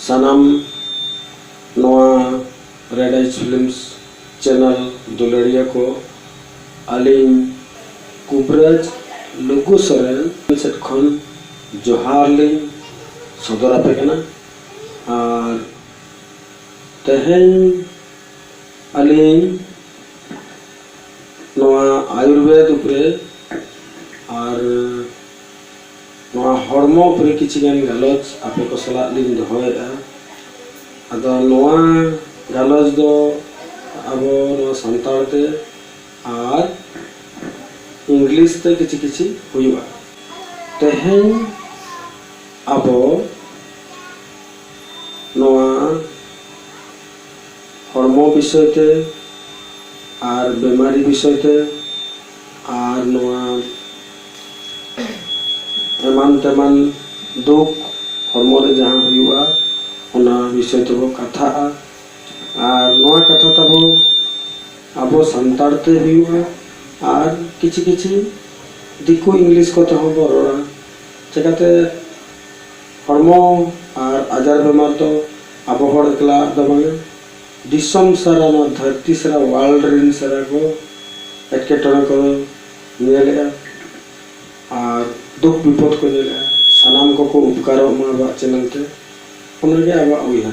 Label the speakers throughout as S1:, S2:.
S1: sanam noa Red Eyes Films channel दुलड़िया को अलिंग कुबराज लघु Soren set खन जोहार लिंग सदर आपे कना और तेहेन अलिंग नोआ आयुर्वेद उपरे और नोआ हॉर्मो उपरे किछि गान गालोच आपे को सलाह लिंग दोहयआ अदो नोआ गालोच दो अब नोआ संताल ते और इंग्लिश ते किछि किछि हुइबा तेहेन अब नोआ हॉर्मो विषय ते और बेमारी विषय ते और नोआ एमान तेमान दुख हॉर्मो रे जहां हुइबा ओना विषय ते बो कथा और नोआ कथा तबो अब संताल ते हुइबा और किछि किछि दिकु इंग्लिश को तो हम बरोड़ा चेकाते हॉर्मो और आजार बेमार तो अब हड़ एकला दबांगे दिसम सारा ना धरती सारा वर्ल्ड रिन सारा को एटकेटोना को नेले और दुख विपद को नेले सनाम को उपकार मा चैनल ते उनके आवा हुई है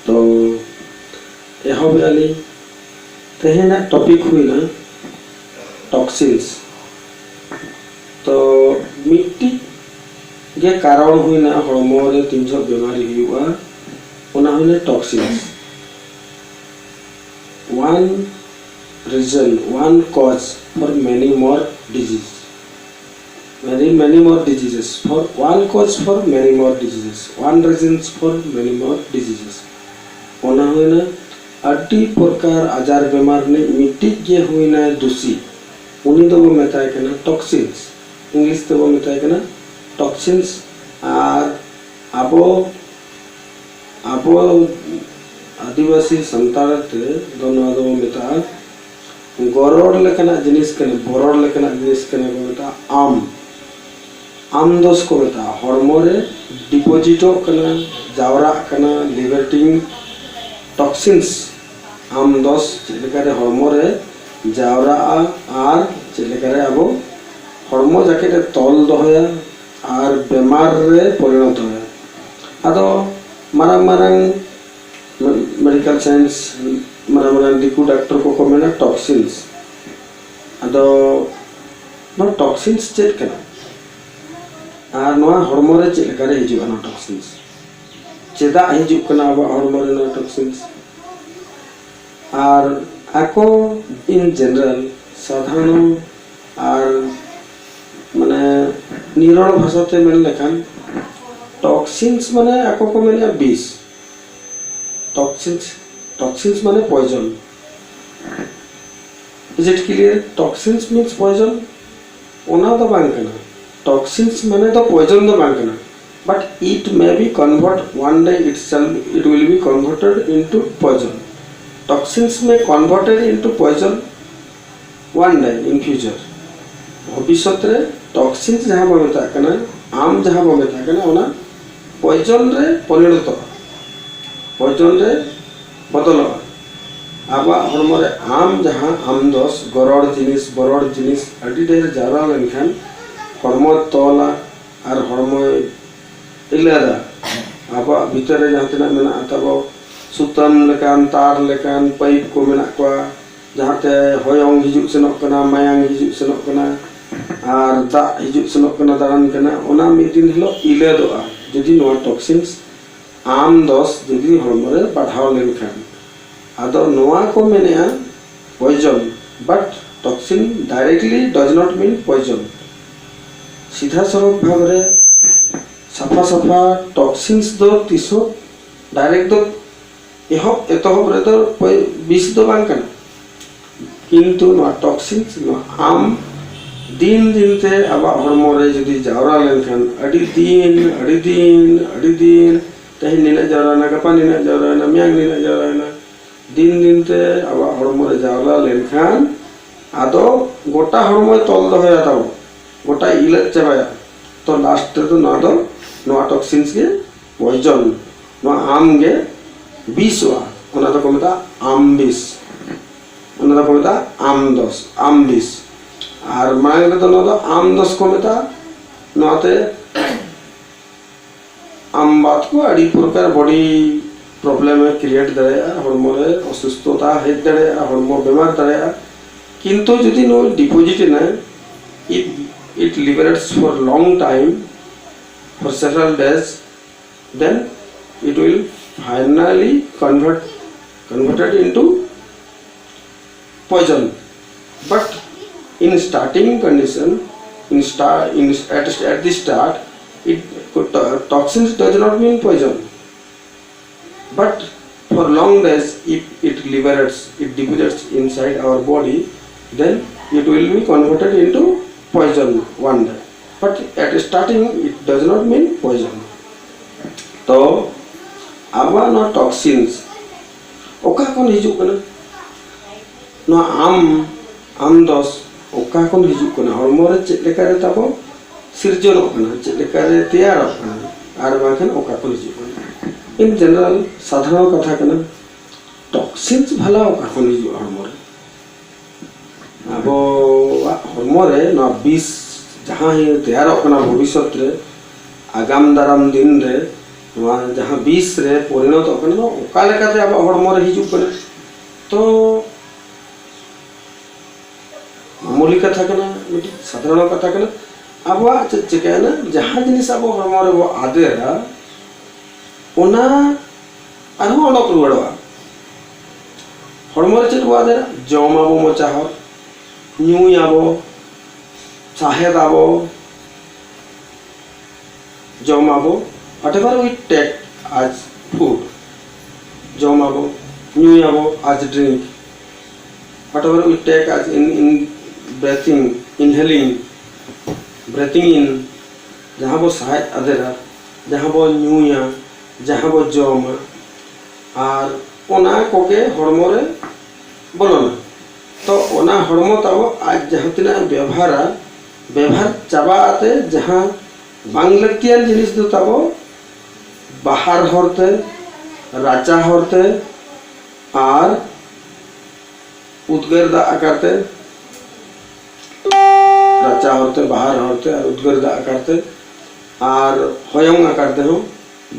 S1: तो यह बेली तेहेना टॉपिक हुई ना टॉक्सिन्स तो मिट्टी के कारण हुई ना हॉर्मो रे 300 बीमारी हुआ ओना हुई toxins one reason one cause for many more diseases many more diseases for one cause for many more diseases one reasons for many more diseases ओना हुई ना अड्डी प्रकार आजार बीमार ने मिट्टी के हुई ना दूषी उन्हीं तो वो मेताए के ना टॉक्सिन्स इंग्लिश तो वो मेताए के ना टॉक्सिन्स और अब आदिवासी संताल ते दोनों दो मेता गरोड़ लेकना जिनिस कने बरोड़ लेकना जिनिस कने को मेता आम दोष को मेता हॉर्मो रे डिपोजिटो कना जावरा कना लिबर्टिंग टॉक्सिन्स आम दोष चेलेकारे हॉर्मो रे जावरा और चेलेकारे अब हॉर्मो जाके तल दोहया और बेमार रे परिणत होया आदो Marang Marang medical science Marang Marang दिकु doctor को कमेना टॉक्सिन्स आदो नो टॉक्सिन्स चेक कना और नोआ हॉर्मो रे चेलेकारे हिजुआ ना टॉक्सिन्स चेदा हिजु कना अब हॉर्मो रे ना टॉक्सिन्स और आको इन जनरल साधारण और माने निरल भाषाते मेन लेखान टॉक्सिन्स माने आको को मेन विष टॉक्सिन्स माने poison is it clear toxins means poison ओना तो बांग कना टॉक्सिन्स माने तो पॉइजन तो बांग कना but it may be convert one day itself it will be converted into poison toxins में converted into poison one day in future भविष्य रे टॉक्सिन्स जहां बमेता कना आम जहां बमेता कना ओना पॉइजन रे परिणत पॉइजन रे बदल आबा हॉर्मो रे आम जहां आम दोष गरोड़ जिनिस बरोड़ जिनिस अडी ढेर जारा लेनखान हॉर्मो तोला और हॉर्मो इलादा आबा भीतर जहां तना मेना तबो सुतम लेकान तार लेकान पाइप को मेना को जहाते होयong हिजुक सेनोक कना मायांग हिजुक सेनोक कना और दा हिजुक सेनोक कना दारान कना ओना मिदिन हिलो इलेदोआ जदि नो टॉक्सिन्स आम दोष जदि हॉर्मो रे बढ़ाव लेनखान आदो नोआ को मेनेया poison but toxin directly does not mean poison सीधा सड़क भाव रे सफा सफा टॉक्सिन्स दो तीसो डायरेक्ट दो एहब एतहब रे तो विष दो बांग कना किंतु नो टॉक्सिन्स नो आम दिन दिन ते अब हॉर्मो रे जदि जावरा लेनखान अडी दिन तेहि निना जावरा ना गपा निना जावरा ना म्यांग निना जावरा ना दिन ते अब हॉर्मो रे जावरा लेनखान आदो गोटा हॉर्मो तल दो होया ताबो गोटा इलत चाबाया तो लास्ट तो ना दो नो टॉक्सिन्स के poison no am ge biswa ona do ko meta am bis ona do ko meta am bis ar mang do no do am dos ko meta no te am बात को अड़ी प्रकार body problem create दाड़ा हड़मो रे असुस्थता hedge दाड़ा हड़मो बेमार दाड़ा किंतु जदि नो डिपोजिट ना it liberates for long time for several days then it will finally converted into poison but in starting condition at the start toxins does not mean poison but for long days if it deposits inside our body then it will be converted into poison one day but at starting it does not mean poison तो आवा ना toxins ओका कौन हिजू कना ना आम दस ओका कौन हिजू कना हड़मो रे चेक लेका रे ताबो सिरजन कना चेक लेका रे तैयार कना आर बाखन ओका कौन हिजू कना इन जनरल साधारण कथा कना टॉक्सिन्स भला ओका कौन हिजू हड़मो रे अब हड़मो रे ना विष जहाँ ही तैयार कना भविष्य रे आगाम दाराम दिन रे जहाँ विष रे परिणत कना ओका लेकाते अब हड़मो रे हिजू कना तो मामूली कथा कना मिटी साधारण कथा कना अब चिका ना जहाँ जिनिस अब हड़मो रे वो आदेरा ओना आरो ओडक रुवाड़वा हड़मो रे चेत वो आदेरा जम आबो मोचाह न्यूई आबो चाहेद आबो जम आबो whatever we take as food jom abo new abo as drink whatever we take as in breathing inhaling breathing in jahan bo sahay adera jahan bo new ya jahan bo jom ar ona koke hormo re bolona तो ओना हड़मो ताबो आज जहाँ तना व्यवहार चाबा आते जहाँ बांग लगतियान जिनिस दो ताबो बाहर होरते राचा होरते आर उद्गरदा आकारते राचा होरते बाहर होरते और उद्गरदा आकारते आर होयंग आकारते हो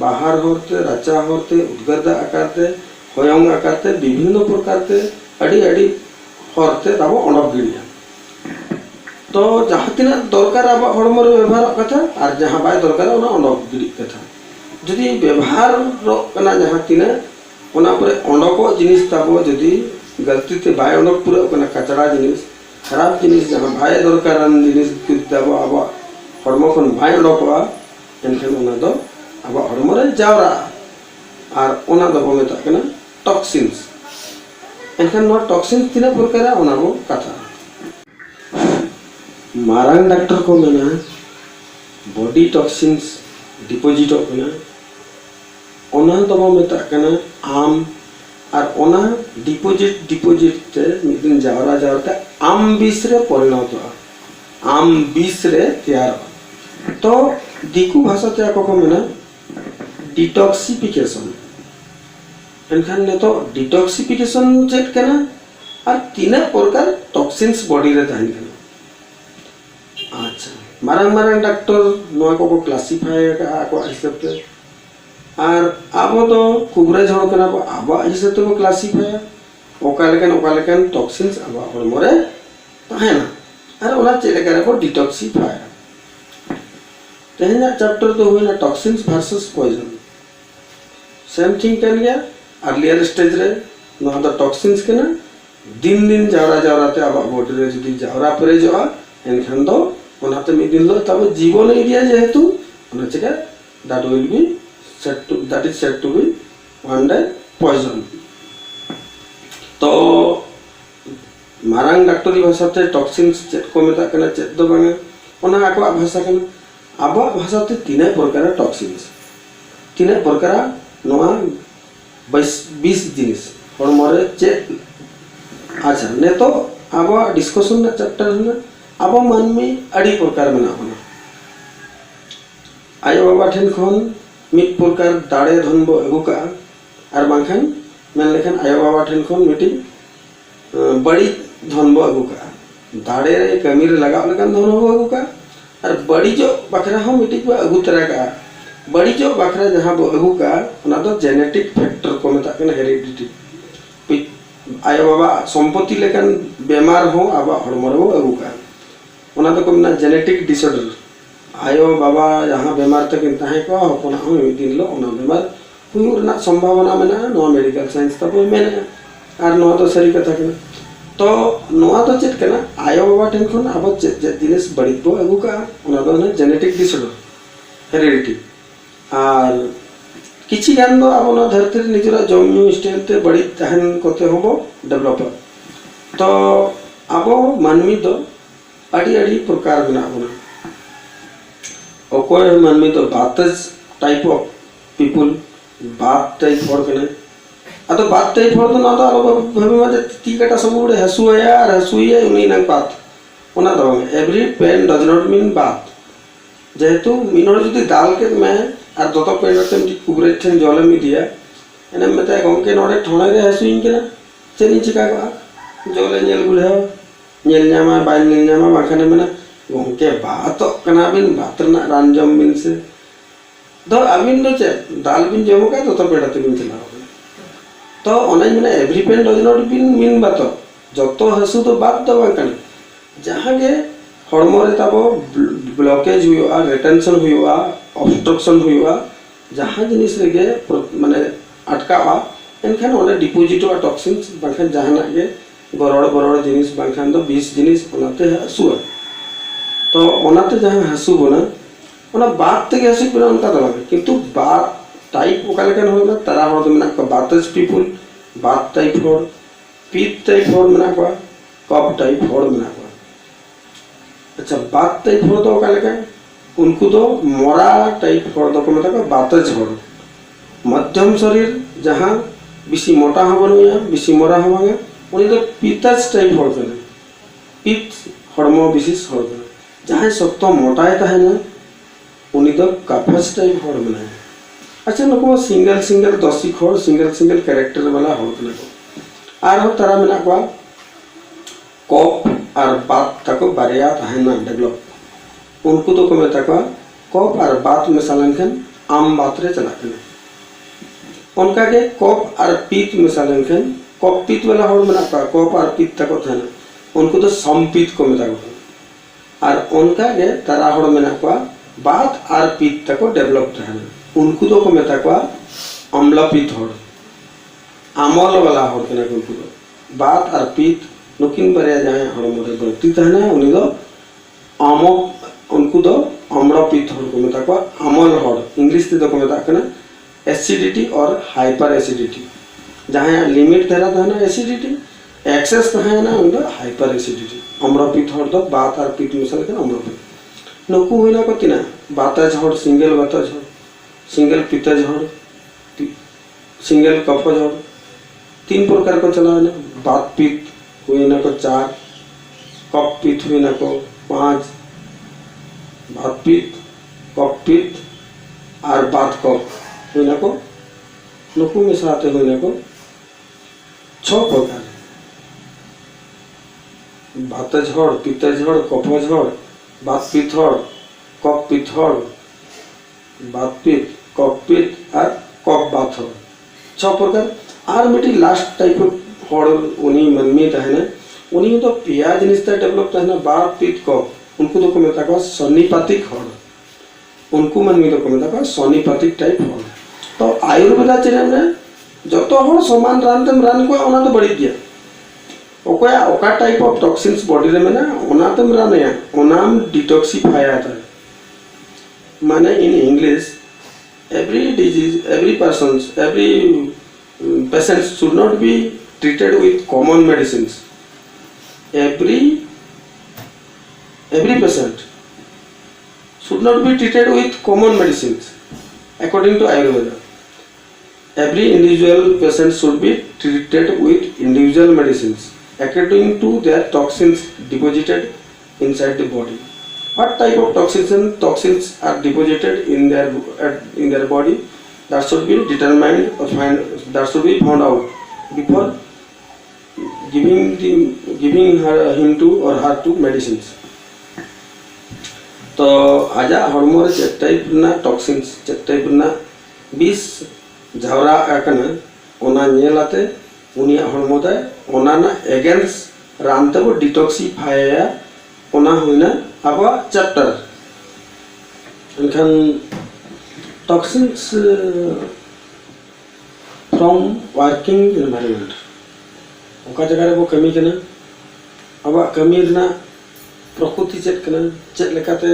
S1: बाहर होरते राचा होरते उद्गरदा आकारते होयंग आकारते विभिन्न प्रकार ते अड़ी हरते ताबो अणक गिड़िया तो जहाँ तीना दरकार अब हड़मो रे व्यवहार कथा और जहाँ बाय दरकार ओना अणक गिड़ी कथा जदि व्यवहार कना जहाँ तीना ओना परे अणको जिनिस ताबो जदि गलती ते बाय अणक पूरा कना कचरा जिनिस खराब जिनिस जहाँ बाय दरकार जिनिस ताबो अब हड़मो खन बाय अणकवा एनखान ओना दो अब हड़मो रे जावरा और ओना दो मेता कना टॉक्सिन्स एनखान नो टॉक्सिन्स तीना प्रकार ओना बो कथा मारांग डॉक्टर को मेना बॉडी टॉक्सिन्स डिपोजिट कना ओना दबो मेता कना आम और ओना डिपोजिट ते मिदिन जावरा आम विष रे परिणत आम विष रे तैयार तो दिकु भाषा ते को मेना डिटॉक्सिफिकेशन एनखान ने तो डिटॉक्सिफिकेशन चेक कना और तीना प्रकार टॉक्सिन्स बॉडी रे ताहिन कना अच्छा मारांग डॉक्टर नोआ को क्लासिफाई का को हिसाब ते और आबो तो कुबरेज हड़ कना को आबा हिसाब ते को क्लासिफाई ओका लेकन टॉक्सिन्स आबा हड़मो रे ताहेना और ओना चेले को डिटॉक्सिफाई तेहना चैप्टर तो हुई ना toxins versus poison same thing कर गया अर्लियर स्टेज रे नोआ तो टॉक्सिन्स के ना दिन जावरा ते अब बॉडी रे जदी जावरा परे जोआ एनखान दो ओनाते मिदिन लो तब जीवन एरिया जेहेतु ओना चेका that will be that is said to be one day poison तो मारांग डॉक्टरी भाषा ते टॉक्सिन्स चेक को मेता कना चेक दो बांगे ओना आको भाषा कना आबा भाषा ते तीन प्रकार टॉक्सिन्स तीन प्रकार नोआ 20 जिनिस हड़मो रे चेक अच्छा ने तो आबा डिस्कशन ना चैप्टर ना आबा मानमी अड़ी प्रकार मेना बना आयो बाबा ठेन खन मिट प्रकार दाड़े धन बो अगु का और बांखान मेन लेखान आयो बाबा ठेन खन मिटी बड़ी धन बो अगु का दाड़े रे कमी रे लगाव लेकान धन बो अगु का और बड़ी जो बखरा हो मिटी बो अगु तरह का बड़ी जो बखरा जहां बो अगु का ओना दो जेनेटिक फैक्टर को मेता कन हेरिडिटी आयो बाबा संपत्ति लेकान बेमार हो आबा हड़मो रे बो अगु का ओना दो को मेना जेनेटिक डिसऑर्डर आयो बाबा जहां बेमार तक ताहे को हपना हो दिन लो ओना बेमार हुई रना संभावना मेना नो मेडिकल साइंस तब मेना और नो तो सरी कथा कना तो नो तो चेक कना आयो बाबा ठेन खन अब जिनिस बड़ी बो अगु का ओना दो ना जेनेटिक डिसऑर्डर हेरिडिटी और किछि गान दो अब ना धरती निजरा जमन्यू स्टाइल ते बड़ी तहन कोते होबो डेवलपर तो अब मानवी दो अड़ी अड़ी प्रकार बना बना ओकोय मानवी तो बातज टाइप ऑफ पीपल बात टाइप हर कने अतो बात टाइप हर तो ना तो भाबे मा ती काटा सब गुडे हसु है और हसु है उनी ना बात ओना दो every pain does not mean बात जेहेतु मिनोर जदि दाल के मैं और दो पेन रते टी कुबरे ठन जले मी दिया एने मते गमके नोडे ठोणे रे हसु इन केना चेनी चिका का जले नेल गुले nail Nyama bye nail Nyama बाखाने मेना गमके बात कना बिन बातना रानजम बिन से दो अबिन दो चे दाल बिन जमो का दो पेड़ाते बिन चला तो ओना मेना every pain does not mean बात जतो हसु तो बात दो बाकन जहां के हड़मो रे ताबो ब्लॉकेज हुआ रिटेंशन हुआ ऑब्स्ट्रक्शन हुआ जहां जिनिस रे गे माने अटकावा एनखान ओने डिपोजिट और टॉक्सिन्स बाखन जहां के बरड़ बरड़ जिनिस बाखन तो 20 जिनिस ओनाते हसु तो ओनाते जहां हसु बना ओना बात ते हसु बिना उनका दला किंतु बात टाइप ओका लेकन होना तारा हो तो मेना का बातज पीपल बात टाइप हो पीत टाइप हो मेना का कप टाइप हो मेना का अच्छा बात टाइप हो तो ओका लेकन उनको तो मोरा टाइप हो तो मेता का बातज हो मध्यम शरीर जहां बेसी मोटा हबन या बेसी मोरा हबन उनी तो पीतज टाइप हो कने पीत हड़मो विशेष हो जहां सख्त मोटाए ताहे ना उनी तो कफज टाइप हो बना अच्छा नको सिंगल सिंगल दसी खोर सिंगल सिंगल कैरेक्टर वाला हो कने आर हो तारा मेना को कप और बात तको बारिया ताहे ना डेवलप उनको तो को मेता को कप और बात में सालनखन आम बात रे चला कने उनका के कप और पीत में सालनखन कप पीत वाला हो मेना को कप और पीत तको था ना उनको तो संपीत को मेता को और उनका के तारा हो मेना को बात और पीत तको डेवलप था ना उनको तो को मेता को अम्ल पीत हो आमल वाला हो कने उनको तो बात और पीत नुकिन बरिया जाए हड़मो रे बरती था ना उनी तो आमो उनको तो अम्ल पीत हो को मेता को अमल हो इंग्लिश ते तो को मेता कने एसिडिटी और हाइपर एसिडिटी जहां लिमिट धरा था ना एसिडिटी एक्सेस था ना उन हाइपर एसिडिटी अम्ल पीत हो तो बात और पीत मिसल के अम्ल पीत नुकु होइना को तिना बातज हो सिंगल बातज हो सिंगल पीतज हो सिंगल कफज हो 3 प्रकार को चला ना बात पीत हुई ना को 4 कप पीत हुई ना को 5 बात पीत कप पीत और बात कप हुई ना को नुकु में साथ हुई ना को 6 प्रकार बातज हो पीतज हो कफज हो बात पीत हो कप पीत हो बात पीत कप पीत और कप बात हो 6 प्रकार और मिटी लास्ट टाइप हड़ उनी मनमी तहने उनी तो पिया जिनिस ता डेवलप तहने बात पीत कप उनको तो को मेता को सन्निपातिक हड़ उनको मनमी तो को मेता को सन्निपातिक टाइप हड़ तो आयुर्वेदा चेन में जतो हड़ समान रानतम रान को ओना तो बड़ी दिया ओका ओका टाइप ऑफ टॉक्सिन्स बॉडी रे में ना ओना तम रान या ओनाम डिटॉक्सिफाई आता माने in English every disease every persons every patient should not be treated with common medicines every patient should not be treated with common medicines according to Ayurveda every individual patient should be treated with individual medicines according to their toxins deposited inside the body What type of toxins are deposited in their body? That should be determined or that should be found out before giving him to or her to medicines. तो आजा hormone check type ना toxins check type ना बीस झावरा आकना ओना नेलाते उनिया hormone दे ओना ना against रानते वो डिटॉक्सिफाया ओना हुईना अब चैप्टर इनखान टॉक्सिन्स फ्रॉम वर्किंग एनवायरनमेंट ओका जगह रे वो कमी कना अब कमी ना प्रकृति चेक कना चेक लेकाते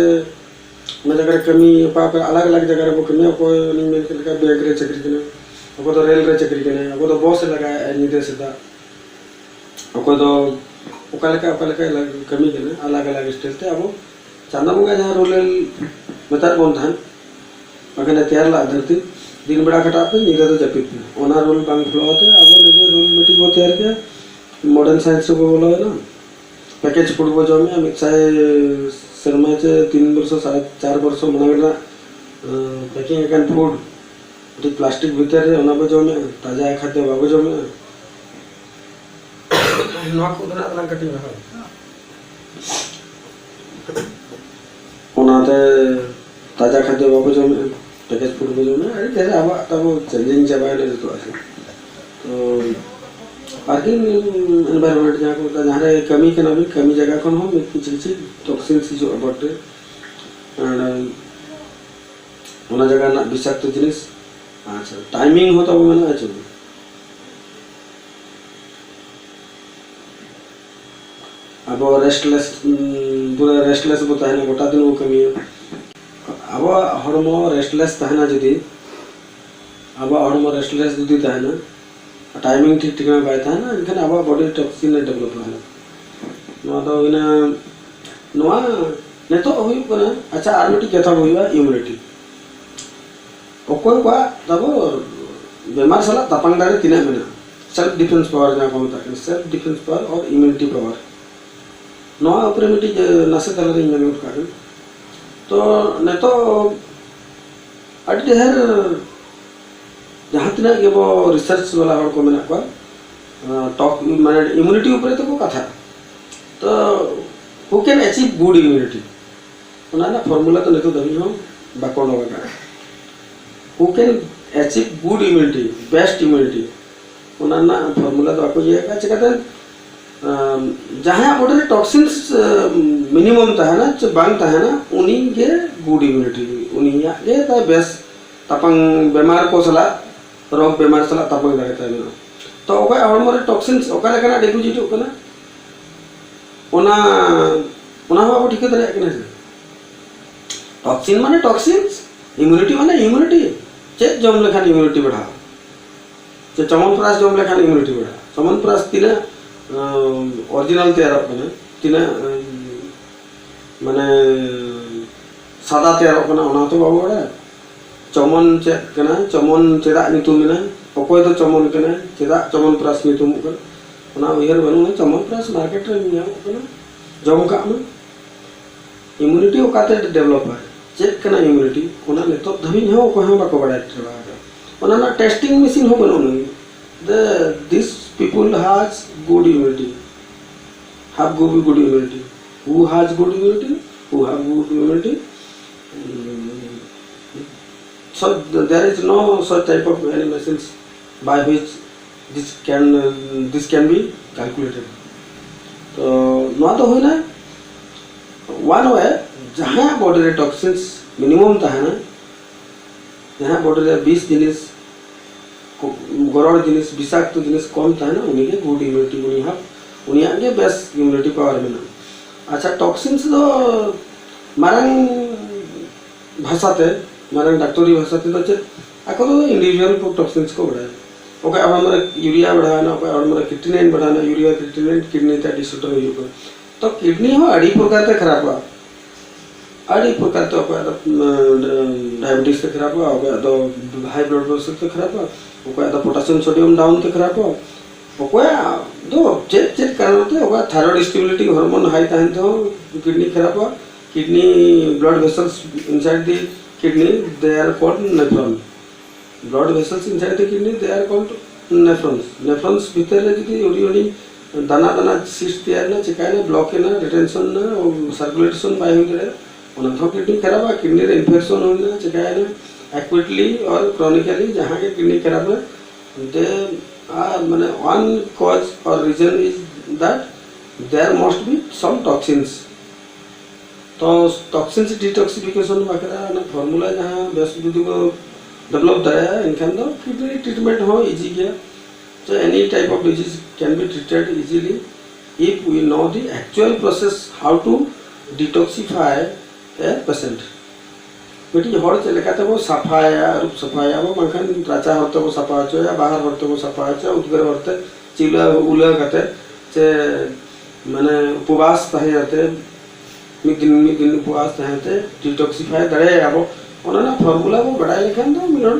S1: मैं जगह कमी पाप अलग अलग जगह रे वो कमी को नहीं मिल के लेका बैंक रे चक्री कना को तो रेल रे चक्री कना को तो बॉस लगा निदे सदा को तो ओका लेका कमी कना अलग अलग स्टेज ते अब चांदा मुंगा जहां रोलेल मेतार बोन थान अगने तैयार ला धरती दिन बड़ा खटा पे निदा तो जपित ओना रोल बांग फ्लो होते अब निजे रोल मीटिंग को तैयार किया मॉडर्न साइंस को बोला है ना पैकेज फूड बो जमे हम चाहे शर्मा से 3 वर्ष 4 वर्ष मना पैकिंग एकान फूड तो प्लास्टिक भीतर रे ओना बो जमे ताजा खाद्य बाबो जमे नो को ना अपना कटिंग रहा ओना ते ताजा खाद्य बाबो जमे पैकेज फूड बो जमे अरे तेरे अब तब चेंजिंग जबाय ले तो आसे तो पार्किंग एनवायरनमेंट जहाँ को जहाँ रे कमी के नबी कमी जगह कौन हो में किसी टॉक्सिन्स जो अबाउट एंड ओना जगह ना विषाक्त जिनिस अच्छा टाइमिंग हो तो वो मैंने अच्छा अब रेस्टलेस पूरा रेस्टलेस होता है ना गोटा दिन वो कमी है अब हॉर्मोन रेस्टलेस था ना जुदी अब हॉर्मोन रेस्टलेस जुदी था ना टाइमिंग ठीक ठीक में पाता है ना इनका अब बॉडी टॉक्सिन ने डेवलप हो ना तो इना नवा ने तो हुई पर अच्छा आर्मेटी कथा हुईवा इम्यूनिटी ओकोय बा तब बीमार साला तपंग दारे तिना मेना सेल्फ डिफेंस पावर ना कोता है सेल्फ डिफेंस पावर और इम्यूनिटी पावर नवा ऑपरेमिटी नसे तले रे मेन का तो ने तो अडी हर जहाँ तना के वो रिसर्च वाला हर को मेना को टॉक माने इम्यूनिटी ऊपर तो को कथा तो who can achieve good immunity ओना ना फार्मूला तो नेतो दबी हम बाकोन लगा who can achieve good immunity best immunity ओना ना फार्मूला तो आपको ये का चकते जहाँ बॉडी टॉक्सिन्स मिनिमम ता है ना जो बांग ता है ना उनी के गुड इम्यूनिटी उनी या के ता बेस्ट तपंग बीमार को सला रोग बीमार सला तपंग लगता है तो ओका हॉर्मोन टॉक्सिन्स ओका लेकना डिपोजिट होकना ओना ओना बाबू ठीक तरह के टॉक्सिन माने टॉक्सिन्स इम्यूनिटी माने इम्यूनिटी चेक जम लेखान इम्यूनिटी बढ़ा जे चमनप्राश जम लेखान इम्यूनिटी बढ़ा चमनप्राश तिना ओरिजिनल तैयार होकना तिना माने सादा तैयार होकना ओना तो बाबू बड़ा चमन चेक कना चमन चेदा नितुमिना ओकोय तो चमन कना चेदा चमन प्रास नितुम कना ओना उयर बनु चमन प्रास मार्केट रे मिया कना जम का म इम्यूनिटी ओकाते डेवलप है चेक कना इम्यूनिटी ओना ने तो धबी हो को हम बाको बड़ा चला ओना ना टेस्टिंग मशीन हो बनु the this people has good immunity have good immunity who has good immunity who have good immunity so there is no such type of any machines by which this can be calculated तो ना तो हुई ना one way जहाँ body रे toxins minimum था है ना जहाँ बॉडी रे 20 जिनिस गरड़ जिनिस विषाक्त जिनिस कम था है ना उन्हीं के गुड इम्यूनिटी उन्हीं आगे बेस्ट इम्यूनिटी पावर में ना अच्छा टॉक्सिन्स तो मारंग भाषाते मारंग डॉक्टरी भाषाते तो चेक आको तो इंडिविजुअल टॉक्सिन्स को बढ़ाए ओके अब हमारा यूरिया बढ़ाना ओके और हमारा क्रिएटिनिन बढ़ाना यूरिया क्रिएटिनिन किडनी ता डिसऑर्डर हो को तो किडनी हो अड़ी प्रकार से खराब हुआ अड़ी प्रकार तो डायबिटीज से खराब हुआ ओके तो हाई ब्लड प्रेशर से खराब हुआ ओके तो पोटेशियम सोडियम डाउन से खराब हुआ ओके तो चेक करना होते okay thyroid stability hormone high था तो किडनी खराब हुआ kidney blood vessels inside the kidney, they are called nephron. Blood vessels inside the kidney, they are called nephrons. Nephrons bhitere jodi uri uri dana dana cyst tiyar na chikai na block na retention na circulation by hoire ona tho kidney kharab ba kidney re infection hoina chikai na acutely or chronically jahan ke kidney kharab hai they mane one cause or reason is that there must be some toxins. तो toxins detoxification वगैरह ना formula जहाँ वैज्ञानिक को develop कराया इनखान तो kidney treatment हो easy गया so any type of disease can be treated easily if we know the actual process how to detoxify a patient. बेटी हर चले कहते वो सफाया रूप सफाया वो मंखन राचा होते वो सफा चो या बाहर होते वो सफा चो उधर होते चिला उला कहते चे मैंने उपवास तहे जाते मिदिन उपवास तहे डिटॉक्सिफाई दरे अब उन्होंने फॉर्मूला वो बढ़ाए लेकिन तो मिलोन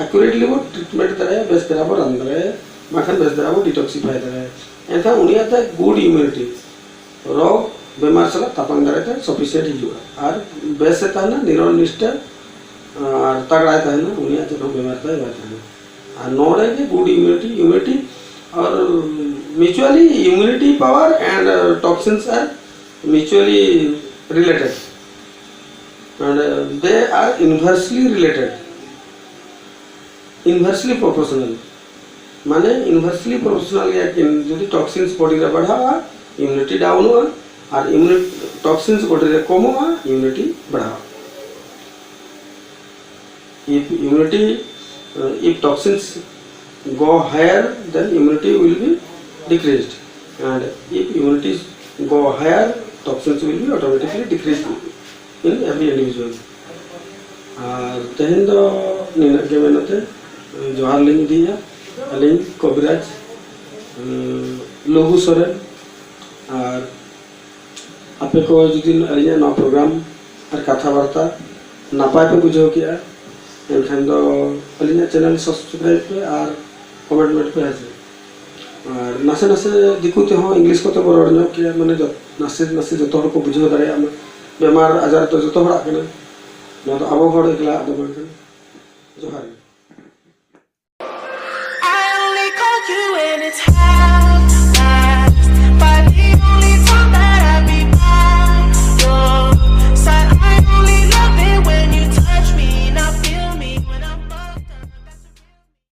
S1: एक्यूरेटली वो ट्रीटमेंट दरे बेस्ट दरे वो रन दरे माखन बेस्ट दरे वो डिटॉक्सिफाई दरे ऐसा उन्हीं आता है गुड इम्यूनिटी रोग बेमार सला तापंग दरे थे सफिशिएंट ही हुआ और बेस्ट था ना निरोन निष्ठा और तगड़ा था ना उन्हीं आते रोग बेमार था ये बात है और नॉट है कि गुड इम्यूनिटी और mutually immunity power and toxins are mutually related and they are inversely related, inversely proportional. माने inversely proportional या कि यदि toxins body रे बढ़ावा immunity down हुआ और immunity toxins body रे कम हुआ immunity बढ़ावा. If immunity if toxins go higher then immunity will be decreased and if immunity go higher toxins will be automatically decreased in every individual. और तहन तो निना के मेहनते जोहार लिंग दिया अलिंग कबिराज लोगु सोरेन और आपे को जुदिन अलिंग नौ प्रोग्राम और कथा वार्ता नापाय पे बुझो किया एनखान तो अलिंग चैनल सब्सक्राइब पे और कमेंट पे है और नासे नासे दिकुते हो इंग्लिश को तो बरोड न किया माने जो नासे नासे जो तोहर को बुझो दारे हम बेमार आजार तो जो तोहर आके ना तो आबो हड़ एकला आदो बन जोहार I only call you when it's high